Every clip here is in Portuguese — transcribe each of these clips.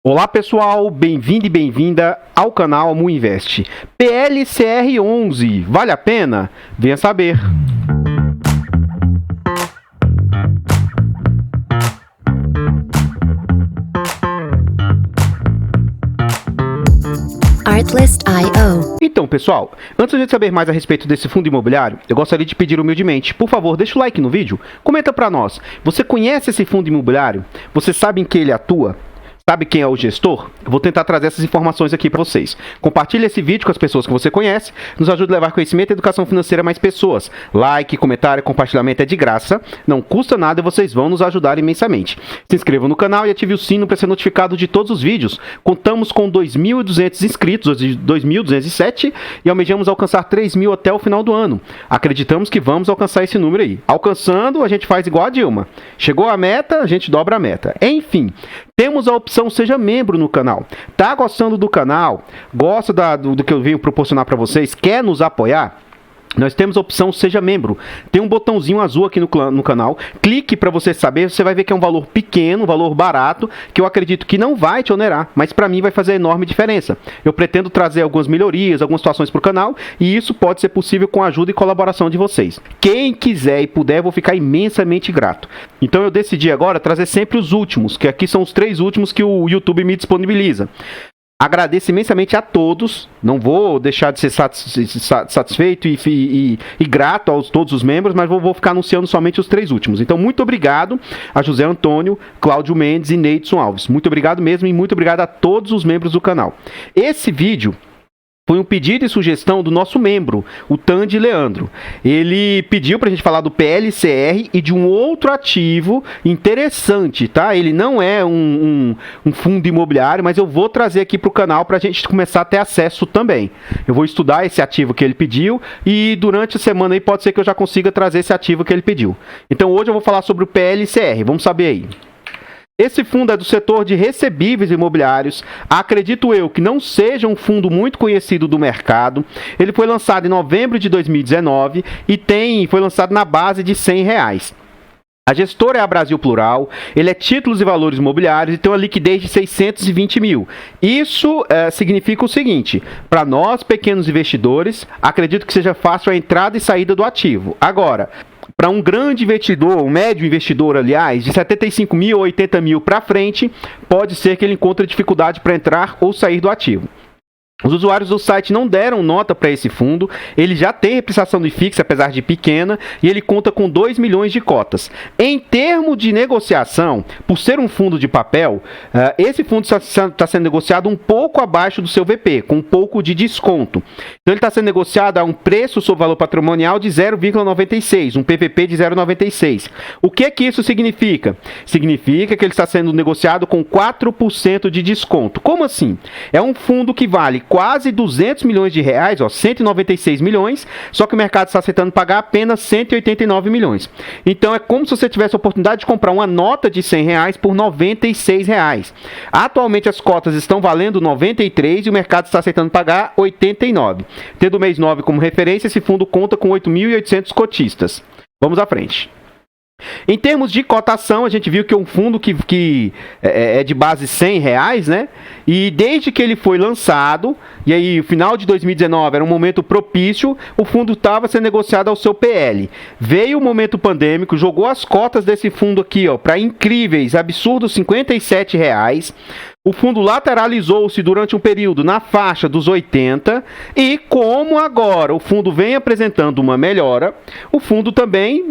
Olá pessoal, bem-vindo e bem-vinda ao canal Muinvest. PLCR11, vale a pena? Venha saber. Artlist.io. Então pessoal, antes de saber mais a respeito desse fundo imobiliário, eu gostaria de pedir humildemente, por favor, deixa o like no vídeo, comenta pra nós, você conhece esse fundo imobiliário? Você sabe em que ele atua? Sabe quem é o gestor? Eu vou tentar trazer essas informações aqui para vocês. Compartilhe esse vídeo com as pessoas que você conhece, nos ajude a levar conhecimento e educação financeira a mais pessoas. Like, comentário, compartilhamento é de graça, não custa nada e vocês vão nos ajudar imensamente. Se inscreva no canal e ative o sino para ser notificado de todos os vídeos. Contamos com 2.200 inscritos, hoje 2.207, e almejamos alcançar 3.000 até o final do ano. Acreditamos que vamos alcançar esse número aí. Alcançando, a gente faz igual a Dilma. Chegou a meta, a gente dobra a meta. Enfim, temos a opção Seja Membro no canal. Tá gostando do canal? Gosta do que eu venho proporcionar para vocês? Quer nos apoiar? Nós temos a opção Seja Membro. Tem um botãozinho azul aqui no canal. Clique para você saber. Você vai ver que é um valor pequeno, um valor barato, que eu acredito que não vai te onerar, mas para mim vai fazer enorme diferença. Eu pretendo trazer algumas melhorias, algumas situações para o canal, e isso pode ser possível com a ajuda e colaboração de vocês. Quem quiser e puder, eu vou ficar imensamente grato. Então eu decidi agora trazer sempre os últimos, que aqui são os 3 últimos que o YouTube me disponibiliza. Agradeço imensamente a todos, não vou deixar de ser satisfeito e grato a todos os membros, mas vou ficar anunciando somente os 3 últimos. Então, muito obrigado a José Antônio, Cláudio Mendes e Neidson Alves. Muito obrigado mesmo e muito obrigado a todos os membros do canal. Esse vídeo foi um pedido e sugestão do nosso membro, o Tandy Leandro. Ele pediu para a gente falar do PLCR e de um outro ativo interessante, tá? Ele não é um fundo imobiliário, mas eu vou trazer aqui para o canal para a gente começar a ter acesso também. Eu vou estudar esse ativo que ele pediu e durante a semana aí pode ser que eu já consiga trazer esse ativo que ele pediu. Então hoje eu vou falar sobre o PLCR, vamos saber aí. Esse fundo é do setor de recebíveis imobiliários. Acredito eu que não seja um fundo muito conhecido do mercado. Ele foi lançado em novembro de 2019 e foi lançado na base de R$100. A gestora é a Brasil Plural, ele é títulos e valores imobiliários e tem uma liquidez de 620 mil. Isso significa o seguinte, para nós pequenos investidores, acredito que seja fácil a entrada e saída do ativo. Agora, para um grande investidor, um médio investidor, aliás, de 75 mil ou 80 mil para frente, pode ser que ele encontre dificuldade para entrar ou sair do ativo. Os usuários do site não deram nota para esse fundo, ele já tem repreciação do IFIX, apesar de pequena, e ele conta com 2 milhões de cotas. Em termos de negociação, por ser um fundo de papel, esse fundo está sendo negociado um pouco abaixo do seu VP, com um pouco de desconto. Então ele está sendo negociado a um preço sobre valor patrimonial de 0,96, um PVP de 0,96. O que isso significa? Significa que ele está sendo negociado com 4% de desconto. Como assim? É um fundo que vale quase 200 milhões de reais, 196 milhões, só que o mercado está aceitando pagar apenas 189 milhões. Então é como se você tivesse a oportunidade de comprar uma nota de R$100 por R$96. Atualmente as cotas estão valendo 93 e o mercado está aceitando pagar 89. Tendo o mês 9 como referência, esse fundo conta com 8.800 cotistas. Vamos à frente. Em termos de cotação, a gente viu que é um fundo que é de base R$100, né? E desde que ele foi lançado, e aí o final de 2019 era um momento propício, o fundo estava sendo negociado ao seu PL. Veio o momento pandêmico, jogou as cotas desse fundo aqui, para incríveis, absurdos R$57. O fundo lateralizou-se durante um período na faixa dos 80 e como agora o fundo vem apresentando uma melhora, o fundo também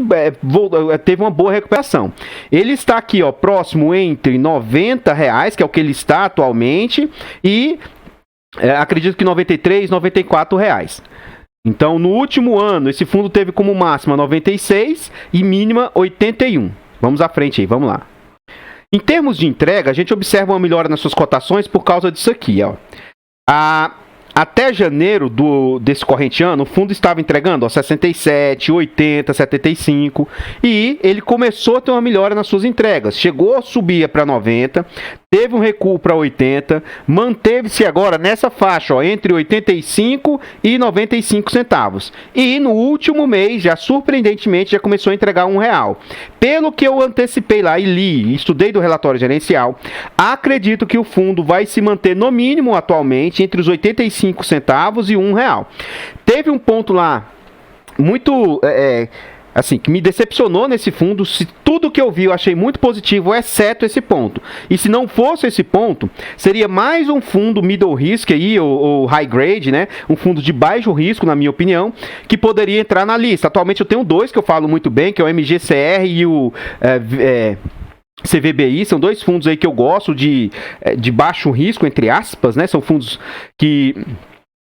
teve uma boa recuperação. Ele está aqui próximo entre R$90, que é o que ele está atualmente, e acredito que R$93, R$94. Então no último ano esse fundo teve como máxima 96 e mínima 81. Vamos à frente aí, vamos lá. Em termos de entrega, a gente observa uma melhora nas suas cotações por causa disso aqui, até janeiro desse corrente ano, o fundo estava entregando 67, 80, 75 e ele começou a ter uma melhora nas suas entregas. Chegou a subir para 90, teve um recuo para 80, manteve-se agora nessa faixa, ó, entre 85 e 95 centavos. E no último mês, já surpreendentemente, já começou a entregar R$1. Pelo que eu antecipei lá e li, estudei do relatório gerencial, acredito que o fundo vai se manter no mínimo atualmente entre os 85 centavos e R$1. Teve um ponto lá muito assim, que me decepcionou nesse fundo. Se tudo que eu vi eu achei muito positivo, exceto esse ponto. E se não fosse esse ponto, seria mais um fundo middle risk aí, ou high grade, né? Um fundo de baixo risco, na minha opinião, que poderia entrar na lista. Atualmente eu tenho dois que eu falo muito bem, que é o MGCR e o CVBI. São dois fundos aí que eu gosto de baixo risco, entre aspas, né? São fundos que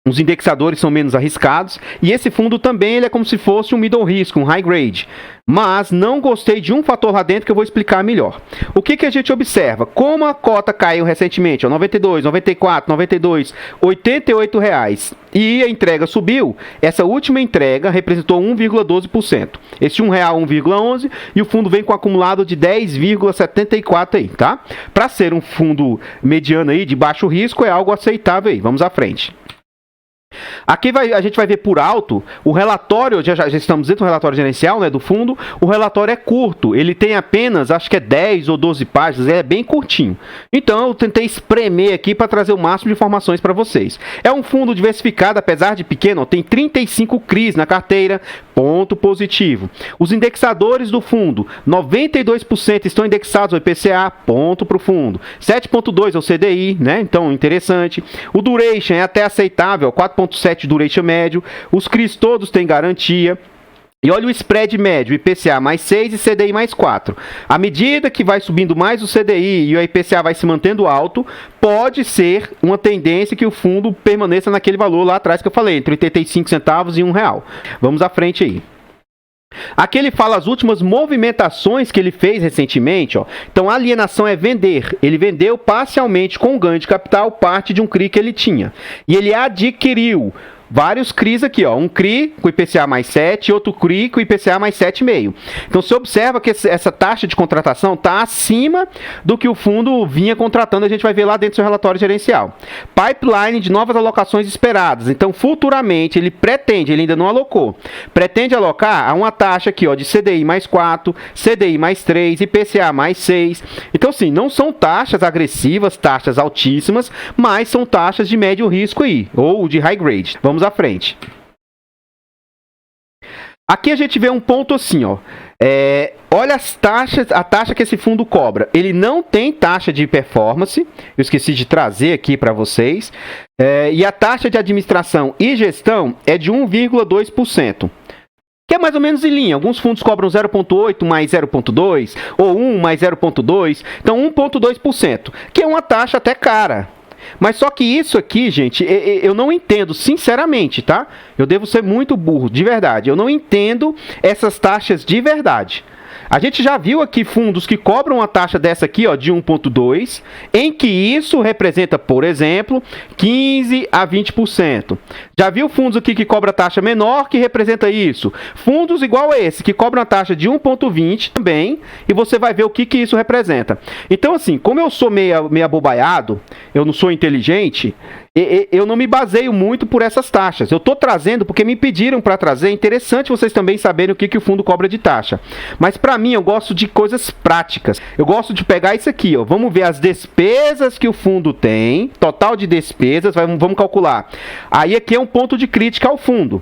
os indexadores são menos arriscados, e esse fundo também ele é como se fosse um middle risk, um high grade. Mas não gostei de um fator lá dentro que eu vou explicar melhor. O que a gente observa? Como a cota caiu recentemente, ó, 92, 94, 92, R$88, e a entrega subiu, essa última entrega representou 1,12%. Esse R$1, 1,11, e o fundo vem com acumulado de 10,74 aí, tá? Para ser um fundo mediano aí, de baixo risco, é algo aceitável aí. Vamos à frente. Aqui a gente vai ver por alto o relatório, já estamos dentro do relatório gerencial, né, do fundo. O relatório é curto, ele tem apenas, acho que é 10 ou 12 páginas, é bem curtinho. Então eu tentei espremer aqui para trazer o máximo de informações para vocês. É um fundo diversificado, apesar de pequeno, tem 35 CRIs na carteira, ponto positivo. Os indexadores do fundo, 92% estão indexados ao IPCA, ponto para o fundo. 7,2% ao CDI, né, então interessante. O duration é até aceitável, 4,7 duration médio, os CRIs todos têm garantia. E olha o spread médio, IPCA mais 6 e CDI mais 4. À medida que vai subindo mais o CDI e o IPCA vai se mantendo alto, pode ser uma tendência que o fundo permaneça naquele valor lá atrás que eu falei, entre 85 centavos e R$1. Vamos à frente aí. Aqui ele fala as últimas movimentações que ele fez recentemente, ó. Então a alienação é vender. Ele vendeu parcialmente com ganho de capital parte de um CRI que ele tinha. E ele adquiriu vários CRIs aqui, ó. Um CRI com IPCA mais 7 e outro CRI com IPCA mais 7,5. Então você observa que essa taxa de contratação está acima do que o fundo vinha contratando. A gente vai ver lá dentro do seu relatório gerencial. Pipeline de novas alocações esperadas. Então futuramente ele ainda não alocou, pretende alocar a uma taxa aqui, ó, de CDI mais 4, CDI mais 3, IPCA mais 6. Então sim, não são taxas agressivas, taxas altíssimas, mas são taxas de médio risco aí, ou de high grade. Vamos à frente. Aqui a gente vê um ponto assim, ó. Olha as taxas, a taxa que esse fundo cobra. Ele não tem taxa de performance, eu esqueci de trazer aqui para vocês. E a taxa de administração e gestão é de 1,2%. Que é mais ou menos em linha. Alguns fundos cobram 0,8 mais 0,2, ou 1 mais 0,2. Então 1,2%, que é uma taxa até cara. Mas só que isso aqui, gente, eu não entendo, sinceramente, tá? Eu devo ser muito burro, de verdade. Eu não entendo essas taxas de verdade. A gente já viu aqui fundos que cobram uma taxa dessa aqui, ó, de 1,2, em que isso representa, por exemplo, 15 a 20%. Já viu fundos aqui que cobram taxa menor, que representa isso. Fundos igual a esse, que cobram a taxa de 1,20 também, e você vai ver o que isso representa. Então, assim, como eu sou meio abobaiado, eu não sou inteligente, eu não me baseio muito por essas taxas. Eu estou trazendo porque me pediram para trazer. É interessante vocês também saberem o que o fundo cobra de taxa. Mas para mim, eu gosto de coisas práticas. Eu gosto de pegar isso aqui, ó. Vamos ver as despesas que o fundo tem, total de despesas, vamos calcular. Aí aqui é um ponto de crítica ao fundo.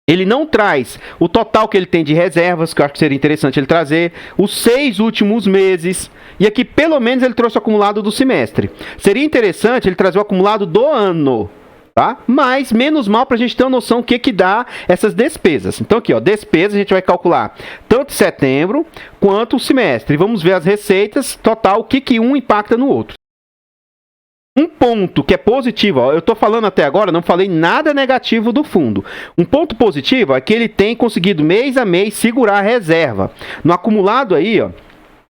Ele não traz o total que ele tem de reservas, que eu acho que seria interessante ele trazer, os 6 últimos meses, e aqui pelo menos ele trouxe o acumulado do semestre. Seria interessante ele trazer o acumulado do ano, tá? Mas menos mal para a gente ter uma noção do que dá essas despesas. Então aqui, ó, despesas a gente vai calcular tanto setembro quanto o semestre. E vamos ver as receitas total, o que um impacta no outro. Um ponto que é positivo, ó, eu estou falando até agora, não falei nada negativo do fundo. Um ponto positivo é que ele tem conseguido mês a mês segurar a reserva. No acumulado aí, ó,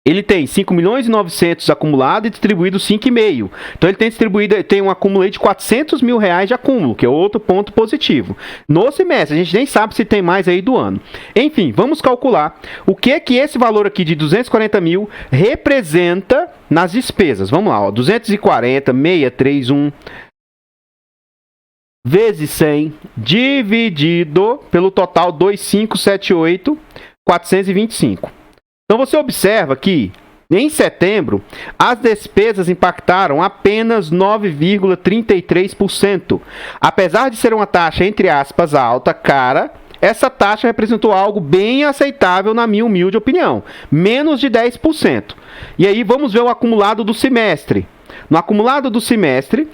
Ele tem 5.900.000 acumulado e distribuído 5,5. Então ele tem distribuído, tem um acúmulo aí de R$400.000 de acúmulo, que é outro ponto positivo. No semestre, a gente nem sabe se tem mais aí do ano. Enfim, vamos calcular o que é que esse valor aqui de 240 mil representa nas despesas. Vamos lá, ó, 240.631 vezes 100 dividido pelo total 2.578.425. Então você observa que em setembro as despesas impactaram apenas 9,33%. Apesar de ser uma taxa entre aspas alta, cara, essa taxa representou algo bem aceitável na minha humilde opinião, menos de 10%. E aí vamos ver o acumulado do semestre. No acumulado do semestre,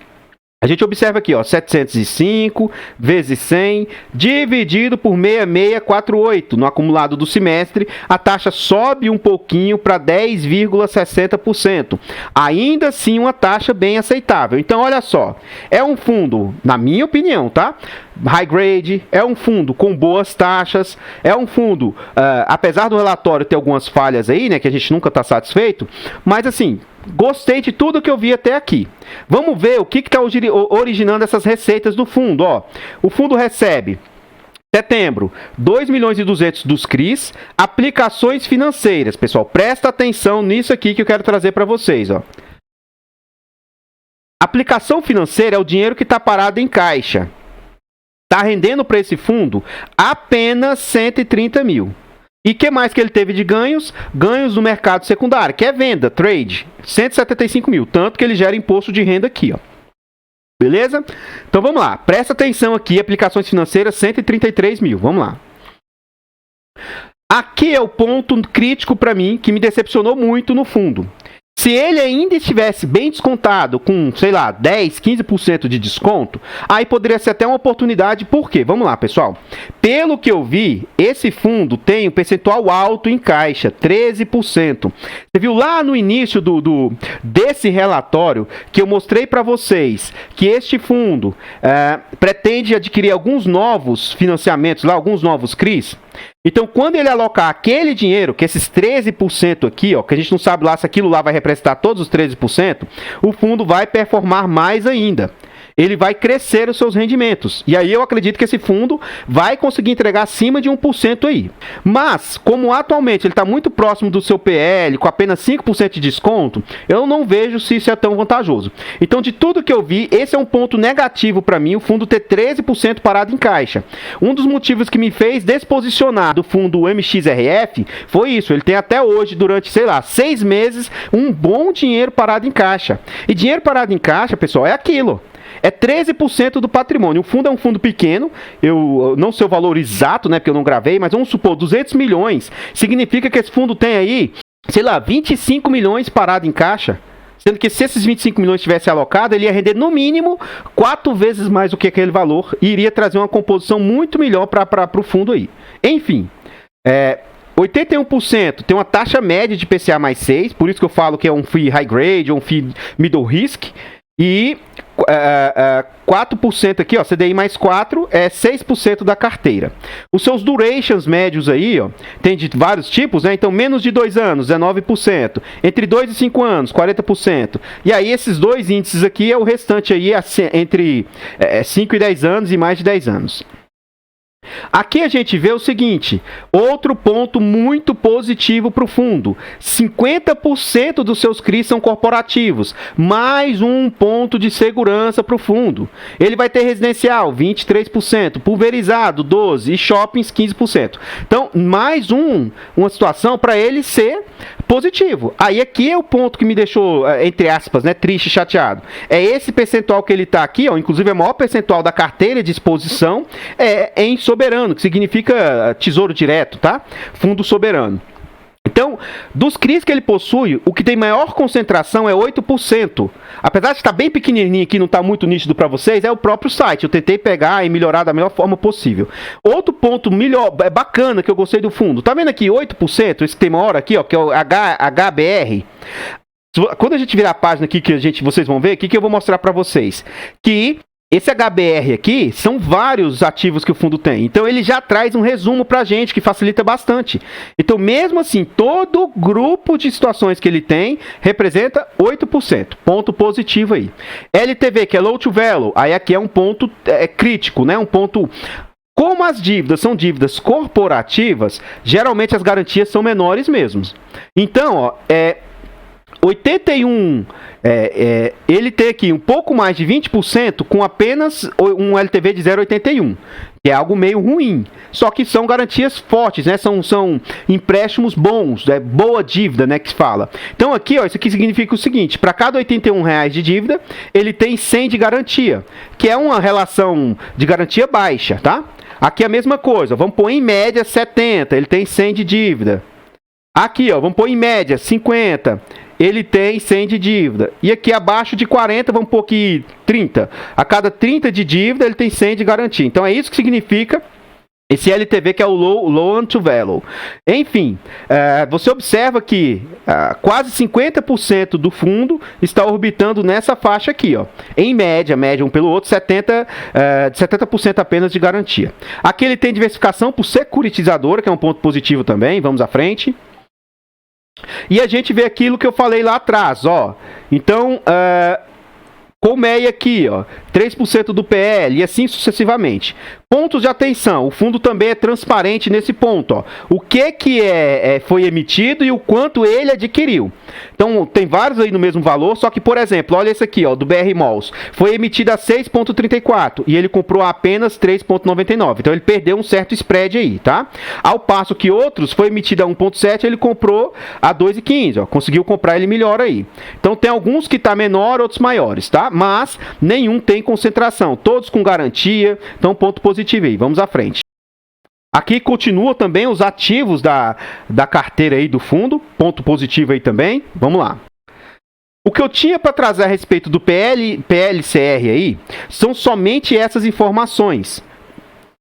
a gente observa aqui, ó, 705 vezes 100 dividido por 6648. No acumulado do semestre, a taxa sobe um pouquinho para 10,60%. Ainda assim, uma taxa bem aceitável. Então, olha só, é um fundo, na minha opinião, tá? High grade, é um fundo com boas taxas, é um fundo, apesar do relatório ter algumas falhas aí, né, que a gente nunca está satisfeito, mas assim, gostei de tudo que eu vi até aqui. Vamos ver o que está originando essas receitas do fundo, ó. O fundo recebe, setembro, 2.200.000 dos CRIs, aplicações financeiras, pessoal, presta atenção nisso aqui que eu quero trazer para vocês, ó. Aplicação financeira é o dinheiro que está parado em caixa. Está rendendo para esse fundo apenas 130 mil. E o que mais que ele teve de ganhos? Ganhos no mercado secundário, que é venda, trade, 175 mil. Tanto que ele gera imposto de renda aqui, ó. Beleza? Então vamos lá, presta atenção aqui, aplicações financeiras, 133 mil. Vamos lá. Aqui é o ponto crítico para mim, que me decepcionou muito no fundo. Se ele ainda estivesse bem descontado, com, sei lá, 10, 15% de desconto, aí poderia ser até uma oportunidade. Por quê? Vamos lá, pessoal. Pelo que eu vi, esse fundo tem um percentual alto em caixa, 13%. Você viu lá no início desse relatório que eu mostrei para vocês que este fundo pretende adquirir alguns novos financiamentos, lá, alguns novos CRIs. Então, quando ele alocar aquele dinheiro, que esses 13% aqui, ó, que a gente não sabe lá se aquilo lá vai representar todos os 13%, o fundo vai performar mais ainda. Ele vai crescer os seus rendimentos. E aí eu acredito que esse fundo vai conseguir entregar acima de 1% aí. Mas, como atualmente ele está muito próximo do seu PL, com apenas 5% de desconto, eu não vejo se isso é tão vantajoso. Então, de tudo que eu vi, esse é um ponto negativo para mim, o fundo ter 13% parado em caixa. Um dos motivos que me fez desposicionar do fundo MXRF foi isso. Ele tem até hoje, durante, sei lá, 6 meses, um bom dinheiro parado em caixa. E dinheiro parado em caixa, pessoal, é aquilo. É 13% do patrimônio. O fundo é um fundo pequeno, eu não sei o valor exato, né, porque eu não gravei, mas vamos supor, 200 milhões, significa que esse fundo tem aí, sei lá, 25 milhões parado em caixa, sendo que se esses 25 milhões tivesse alocado, ele ia render no mínimo 4 vezes mais do que aquele valor e iria trazer uma composição muito melhor para o fundo aí. Enfim, 81% tem uma taxa média de IPCA mais 6, por isso que eu falo que é um FII high grade ou um FII middle risk, e 4% aqui, ó, CDI mais 4 é 6% da carteira. Os seus durations médios aí, ó, tem de vários tipos, né? Então, menos de 2 anos, 19%. Entre 2 e 5 anos, 40%. E aí, esses dois índices aqui é o restante aí, entre 5 e 10 anos e mais de 10 anos. Aqui a gente vê o seguinte, outro ponto muito positivo para o fundo, 50% dos seus CRIs são corporativos, mais um ponto de segurança para o fundo. Ele vai ter residencial, 23%, pulverizado, 12%, e shoppings, 15%. Então, mais uma situação para ele ser positivo. Aí aqui é o ponto que me deixou, entre aspas, né, triste e chateado. É esse percentual que ele está aqui, ó, inclusive é o maior percentual da carteira de exposição em soberano, que significa tesouro direto, tá? Fundo soberano. Então, dos CRIs que ele possui, o que tem maior concentração é 8%. Apesar de estar bem pequenininho aqui, não está muito nítido para vocês, é o próprio site. Eu tentei pegar e melhorar da melhor forma possível. Outro ponto bacana que eu gostei do fundo. Tá vendo aqui 8%? Esse que tem maior aqui, ó, que é o HBR. Quando a gente virar a página aqui, vocês vão ver, o que eu vou mostrar para vocês? Que Esse HBR aqui são vários ativos que o fundo tem. Então ele já traz um resumo pra gente que facilita bastante. Então mesmo assim, todo grupo de situações que ele tem representa 8%. Ponto positivo aí. LTV, que é Low to Value, aí aqui é um ponto crítico, né? Um ponto... Como as dívidas são dívidas corporativas, geralmente as garantias são menores mesmo. Então, ó, 81, ele tem aqui um pouco mais de 20% com apenas um LTV de 0,81, que é algo meio ruim. Só que são garantias fortes, né? São empréstimos bons, boa dívida, né, que se fala. Então aqui, ó, isso aqui significa o seguinte: para cada R$81 de dívida, ele tem 100 de garantia, que é uma relação de garantia baixa, tá? Aqui é a mesma coisa, vamos pôr em média 70, ele tem 100 de dívida. Aqui, ó, vamos pôr em média 50, ele tem 100 de dívida. E aqui abaixo de 40, vamos pôr aqui 30. A cada 30 de dívida, ele tem 100 de garantia. Então é isso que significa esse LTV, que é o Low to Value. Enfim, você observa que quase 50% do fundo está orbitando nessa faixa aqui, ó. Em média um pelo outro, 70% apenas de garantia. Aqui ele tem diversificação por securitizadora, que é um ponto positivo também. Vamos à frente. E a gente vê aquilo que eu falei lá atrás, ó. Então, Colmeia aqui, ó, 3% do PL e assim sucessivamente. Pontos de atenção: o fundo também é transparente nesse ponto, ó. O que foi emitido e o quanto ele adquiriu. Então tem vários aí no mesmo valor, só que, por exemplo, olha esse aqui, ó, do BR Malls. Foi emitido a 6,34 e ele comprou a apenas 3,99. Então ele perdeu um certo spread aí, tá? Ao passo que outros foi emitido a 1,7, ele comprou a 2,15, ó. Conseguiu comprar ele melhor aí. Então tem alguns que tá menor, outros maiores, tá? Mas nenhum tem concentração, todos com garantia. Então ponto positivo aí, vamos à frente. Aqui continua também os ativos da carteira aí do fundo, ponto positivo aí também, vamos lá. O que eu tinha para trazer a respeito do PLCR aí, são somente essas informações.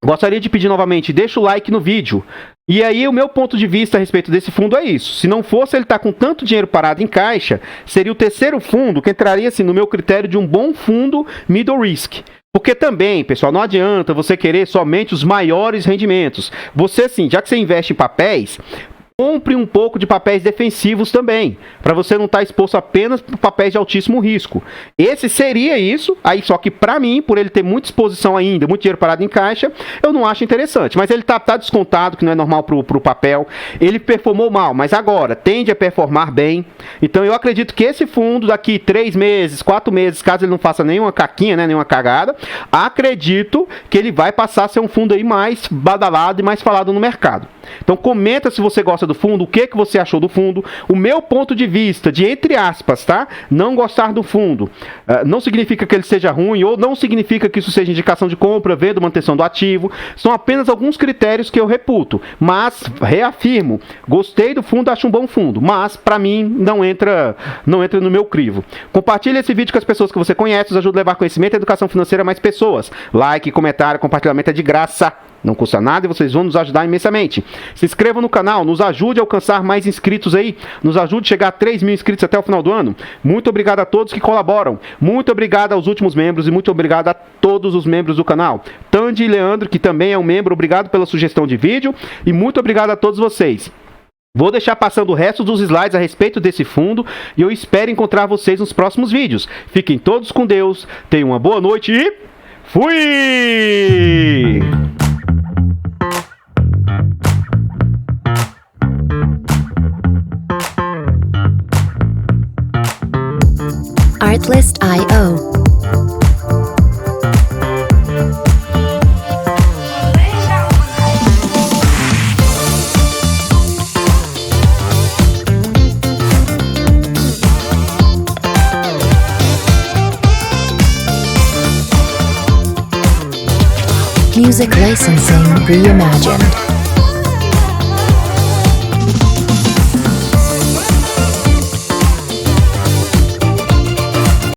Gostaria de pedir novamente, deixa o like no vídeo. E aí o meu ponto de vista a respeito desse fundo é isso: se não fosse ele estar com tanto dinheiro parado em caixa, seria o terceiro fundo que entraria assim no meu critério de um bom fundo middle risk. Porque também, pessoal, não adianta você querer somente os maiores rendimentos. Você sim, já que você investe em papéis, compre um pouco de papéis defensivos também, para você não estar exposto apenas para papéis de altíssimo risco. Esse seria isso, aí só que para mim, por ele ter muita exposição ainda, muito dinheiro parado em caixa, eu não acho interessante. Mas ele tá descontado, que não é normal pro papel. Ele performou mal, mas agora tende a performar bem. Então eu acredito que esse fundo daqui 3 meses, 4 meses, caso ele não faça nenhuma caquinha, né, nenhuma cagada, acredito que ele vai passar a ser um fundo aí mais badalado e mais falado no mercado. Então comenta se você gosta do fundo, o que você achou do fundo. O meu ponto de vista, de entre aspas, tá? Não gostar do fundo não significa que ele seja ruim, ou não significa que isso seja indicação de compra, venda, manutenção do ativo. São apenas alguns critérios que eu reputo. Mas, reafirmo, gostei do fundo, acho um bom fundo. Mas, para mim, não entra no meu crivo. Compartilhe esse vídeo com as pessoas que você conhece, nos ajuda a levar conhecimento e educação financeira a mais pessoas. Like, comentário, compartilhamento é de graça. Não custa nada e vocês vão nos ajudar imensamente. Se inscrevam no canal, nos ajude a alcançar mais inscritos aí. Nos ajude a chegar a 3 mil inscritos até o final do ano. Muito obrigado a todos que colaboram. Muito obrigado aos últimos membros e muito obrigado a todos os membros do canal. Tandy e Leandro, que também é um membro, obrigado pela sugestão de vídeo. E muito obrigado a todos vocês. Vou deixar passando o resto dos slides a respeito desse fundo e eu espero encontrar vocês nos próximos vídeos. Fiquem todos com Deus, tenham uma boa noite e fui! Artlist.io. Music licensing reimagined.